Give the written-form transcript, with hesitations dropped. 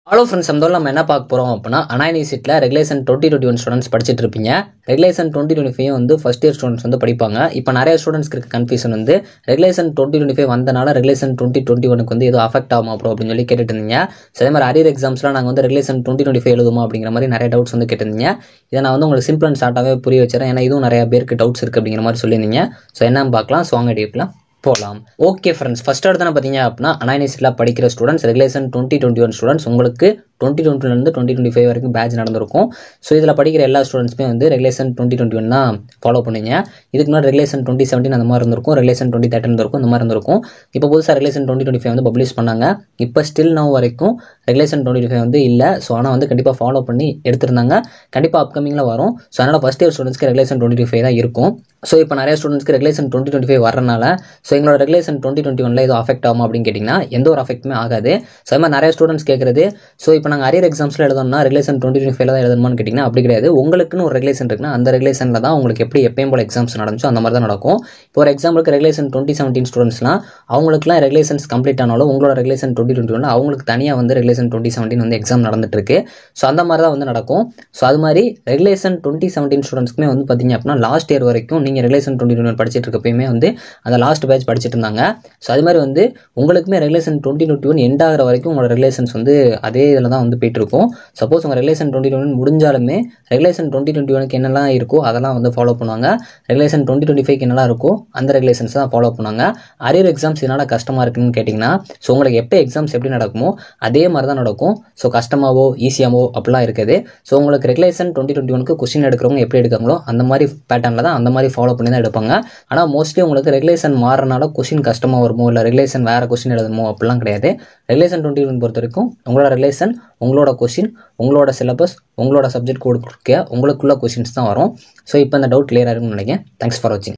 Hello friends, நம்ம என்ன பார்க்க போகிறோம் அப்படின்னா அனானிசிட்டில் ரெகுலேஷன் 2021 ஸ்டூடெண்ட்ஸ் படிச்சுட்டு இருப்பீங்க. ரெகுலேஷன் 2025 வந்து ஃபர்ஸ்ட் இயர் ஸ்டூடெண்ட்ஸ் வந்து படிப்பாங்க. இப்போ நிறைய ஸ்டூடெண்ட்ஸ்க்கு இருக்க கன்ஃபியூஷன் வந்து ரெகுலேஷன் 2025 வந்தனால ரெகுலேஷன் 2021 வந்து எதுவும் அஃபெக்ட் ஆகுமா ப்ரோ அப்படின்னு சொல்லி கேட்டுட்டு இருந்தீங்க. ஸோ அதே மாதிரி அரியர் எக்ஸாம்ஸ்லாம் நாங்கள் வந்து ரெகுலேஷன் 2025 எழுதுமா அப்படிங்கிற மாதிரி நிறைய டவுட்ஸ் வந்து கேட்டிருந்தீங்க. இதை நான் வந்து உங்களுக்கு சிம்பிள் அண்ட் ஷார்ட்டாகவே புரிய வச்சுறேன். ஏன்னா இதுவும் நிறைய பேருக்கு டவுட்ஸ் இருக்குது அப்படிங்கிற மாதிரி சொல்லியிருந்தீங்க. ஸோ என்னன்னு பார்க்கலாம். ஸோ வாங்க டீப்லாம் போகலாம். ஓகே ஃப்ரெண்ட்ஸ், ஃபர்ஸ்ட் எடுத்து பார்த்தீங்க அப்படின்னா அனானிசிட்டில் படிக்கிற ஸ்டூடெண்ட்ஸ் ரெகுலேஷன் 2021 ஸ்டூடெண்ட்ஸ் உங்களுக்கு 2020 2025 வரைக்கும் பேட்ச் நடந்திருக்கும். ஸோ இதில் படிக்கிற எல்லா ஸ்டூடெண்ட்ஸுமே வந்து ரெகுலேஷன் 2021 தான் ஃபாலோ பண்ணுவீங்க. இதுக்கு முன்னாடி ரெகுலேஷன் 2017 அந்த மாதிரி இருந்திருக்கும், ரெகுலேஷன் 2013 இருந்திருக்கும், இந்த மாதிரி இருந்திருக்கும். இப்போ புதுசாக ரெகுலேஷன் 2025 வந்து பப்ளிஷ் பண்ணாங்க. இப்போ ஸ்டில் நவ் வரைக்கும் ரெகுலேஷன் 2025 வந்து இல்லை. ஸோ ஆனால் வந்து கண்டிப்பாக ஃபாலோ பண்ணி எடுத்திருந்தாங்க. கண்டிப்பாக அப்கமிங்கில் வரும். ஸோ அதனால் ஃபஸ்ட் இயர் ஸ்டூடெண்ட்ஸ்க்கு ரெகுலேஷன் 2025 தான் இருக்கும். ஸோ இப்போ நிறைய ஸ்டூடெண்ட்ஸ்க்கு ரெகுலேஷன் 2025 வரனால ஸோ எங்களோட ரெகுலேஷன் 2021 எதுவும் அஃபெக்ட் ஆகும் அப்படின்னு கேட்டிங்கன்னா எந்த ஒரு அஃபெக்ட்டுமே ஆகாது. ஸோ அது மாதிரி நிறைய ஸ்டூடெண்ட்ஸ் கேட்குறது, ஸோ இப்போ நாங்கள் அரியர் எக்ஸாம்ஸில் எழுதணும்னா ரெகுலேஷன் 2025 தான் எழுதணுமான்னு கேட்டிங்கன்னா அப்படி கிடையாது. உங்களுக்குன்னு ஒரு ரெகுலேஷன் இருக்குன்னா அந்த ரெகுலேஷனில் தான் உங்களுக்கு எப்படி எப்பயும் போல எக்ஸாம்ஸ் நடந்துச்சோ அந்த மாதிரி தான் நடக்கும். இப்போ ஒரு எக்ஸாம்பிளுக்கு ரெகுலேஷன் 2017 ஸ்டூடெண்ட்ஸ்லாம் அவங்களுக்குலாம் ரெகுலேஷன்ஸ் கம்ப்ளீட் ஆனாலும் உங்களோட ரெகுலேஷன் 2021 அவங்களுக்கு தனியாக வந்து ரெகுலேஷன் 2017 வந்து எக்ஸாம் நடந்துட்டு இருக்கு. ஸோ அந்த மாதிரி தான் வந்து நடக்கும். ஸோ அது மாதிரி ரெகுலேஷன் 2017 ஸ்டூடெண்ட்ஸ்க்குமே வந்து பார்த்தீங்க அப்படின்னா லாஸ்ட் இயர் வரைக்கும் நீங்கள் ரெகுலேஷன் 2021 படிச்சுட்டு இருக்கப்பயுமே வந்து அந்த லாஸ்ட் பேட்ச் படிச்சுட்டு இருந்தாங்க. ஸோ அது மாதிரி வந்து உங்களுக்குமே ரெகுலேஷன் 2021 எண்ட் ஆகிற வரைக்கும் உங்களோட ரெகுலேஷன்ஸ் வந்து அதே இதில் தான் வந்து போயிட்டு இருக்கும். சப்போஸ் உங்கள் ரெகுலேஷன் 2021 முடிஞ்சாலுமே ரெகுலேஷன் 2021 என்னெல்லாம் இருக்கோ அதெல்லாம் வந்து ஃபாலோ பண்ணுவாங்க. ரெகுலேஷன் 2025 என்னெல்லாம் இருக்கோ அந்த ரெகுலேஷன்ஸ் தான் ஃபாலோ பண்ணுவாங்க. அரியர் எக்ஸாம்ஸ் இதனால் கஷ்டமாக இருக்குன்னு கேட்டிங்கன்னா ஸோ உங்களுக்கு எப்போ எக்ஸாம்ஸ் எப்படி நடக்குமோ அதே மாதிரி தான் நடக்கும். ஸோ கஷ்டமாவோ ஈஸியாவோ அப்படிலாம் இருக்குது. ஸோ உங்களுக்கு ரெகுலேஷன் 2021 கொஸ்டின் எடுக்கிறவங்க எப்படி எடுக்காங்களோ அந்த மாதிரி பேட்டர்னில் தான் அந்த மாதிரி ஃபாலோ பண்ணி தான் எடுப்பாங்க. ஆனால் மோஸ்ட்லி உங்களுக்கு ரெகுலேஷன் மாறனால கொஸ்டின் கஷ்டமாக வருமோ இல்லை ரெகுலேஷன் வேறு கொஸ்டின் எழுதணுமோ அப்படிலாம் கிடையாது. ரெகுலேஷன் 2021 பொறுத்த வரைக்கும் உங்களோட ரெகுலேஷன், உங்களோட கொஸ்டின், உங்களோட சிலபஸ், உங்களோட சப்ஜெக்ட் கொடுக்க உங்களுக்குள்ள கொஸ்டின்ஸ் தான் வரும். ஸோ இப்போ இந்த டவுட் கிளியராக இருக்குன்னு நினைக்கிறேன். தேங்க்ஸ் ஃபார் வாட்சிங்.